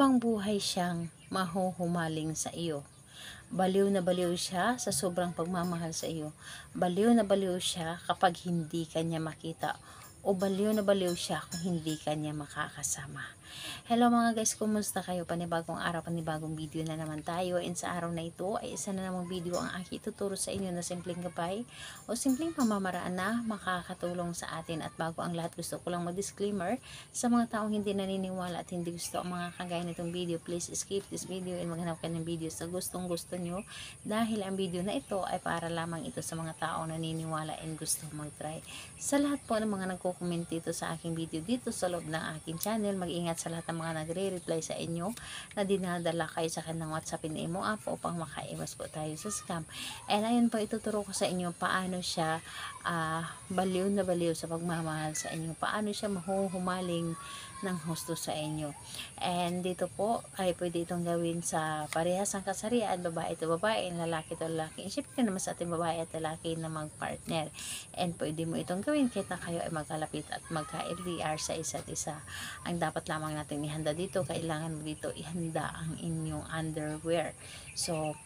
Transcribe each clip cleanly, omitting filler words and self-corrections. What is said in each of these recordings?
habang buhay siyang mahuhumaling sa iyo. Baliw na baliw siya sa sobrang pagmamahal sa iyo. Baliw na baliw siya kapag hindi kanya makita, o baliw na baliw siya kung hindi kanya makakasama. Hello mga guys, kumusta kayo? Panibagong araw, panibagong video na naman tayo. And sa araw na ito ay isa na namang video ang aking ituturo sa inyo na simpleng gabay o simpleng pamamaraan na makakatulong sa atin. At bago ang lahat, gusto ko lang mag-disclaimer sa mga taong hindi naniniwala at hindi gusto ang mga kagaya nitong video. Please skip this video and maghanap ka ng video sa gustong gusto nyo, dahil ang video na ito ay para lamang ito sa mga taong naniniwala and gusto mag-try. Sa lahat po ng mga nagko-comment dito sa aking video dito sa loob ng aking channel, mag-ingat sa lahat ng mga nagre-reply sa inyo na dinadala kayo sa kanilang WhatsApp and Imo app upang makaiwas po tayo sa scam. And ayun po, ituturo ko sa inyo paano siya baliw na baliw sa pagmamahal sa inyo, paano siya mahuhumaling ng husto sa inyo. And dito po ay pwede itong gawin sa parehas ng kasarian, babae to babae, lalaki to lalaki. Siyempre naman sa ating babae at lalaki na mag-partner. And pwede mo itong gawin kahit na kayo ay magkalapit at magka-LDR sa isa't isa. Ang dapat lamang natin ihanda dito, kailangan mo dito ihanda ang inyong underwear. So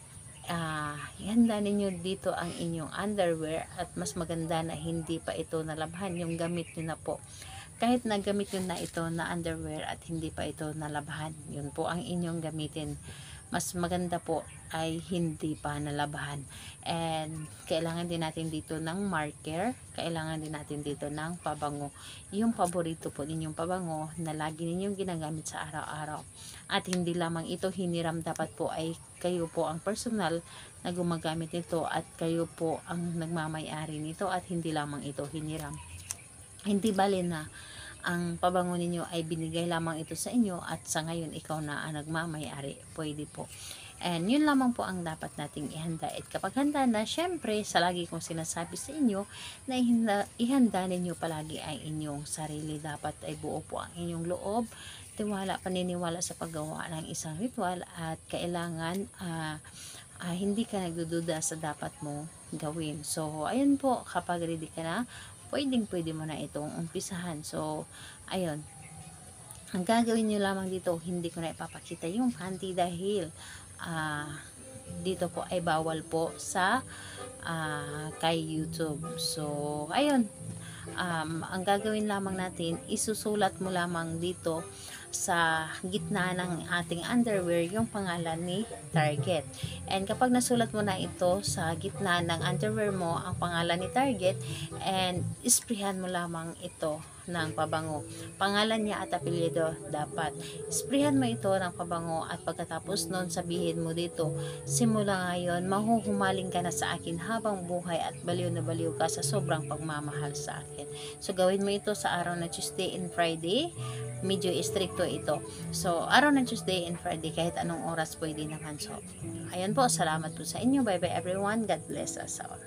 ihanda ninyo dito ang inyong underwear, at mas maganda na hindi pa ito nalabhan, yung gamit nyo na po. Kahit nagamit nyo na ito na underwear at hindi pa ito nalabhan, yun po ang inyong gamitin. Mas maganda po ay hindi pa nalabhan. And kailangan din natin dito ng marker, kailangan din natin dito ng pabango, yung paborito po ninyong pabango na lagi ninyong ginagamit sa araw-araw. At hindi lamang ito hiniram, dapat po ay kayo po ang personal na gumagamit nito at kayo po ang nagmamay-ari nito, at hindi lamang ito hiniram. Hindi bali na ang pabango ninyo ay binigay lamang ito sa inyo at sa ngayon ikaw na ang nagmamay-ari, pwede po. And yun lamang po ang dapat nating ihanda. At kapag handa na, syempre sa lagi kong sinasabi sa inyo na ihanda ninyo palagi ay inyong sarili. Dapat ay buo po ang inyong loob, tiwala, paniniwala sa paggawa ng isang ritual, at kailangan hindi ka nagdududa sa dapat mo gawin. So ayun po, kapag ready ka na, pwede mo na itong umpisahan. So ayun, ang gagawin nyo lamang dito, hindi ko na ipapakita yung panty dahil dito po ay bawal po sa kay YouTube. So ayun, ang gagawin lamang natin, isusulat mo lamang dito sa gitna ng ating underwear yung pangalan ni Target. And kapag nasulat mo na ito sa gitna ng underwear mo ang pangalan ni Target, and isprihan mo lamang ito ng pabango. Pangalan niya at apelyido dapat. Isprihan mo ito ng pabango, at pagkatapos nun sabihin mo dito, simula ngayon mahuhumaling ka na sa akin habang buhay at baliw na baliw ka sa sobrang pagmamahal sa akin. So gawin mo ito sa araw na Tuesday and Friday. Medyo stricto ito. So araw na Tuesday and Friday, kahit anong oras pwede naman. So ayun po, salamat po sa inyo. Bye bye everyone. God bless us all.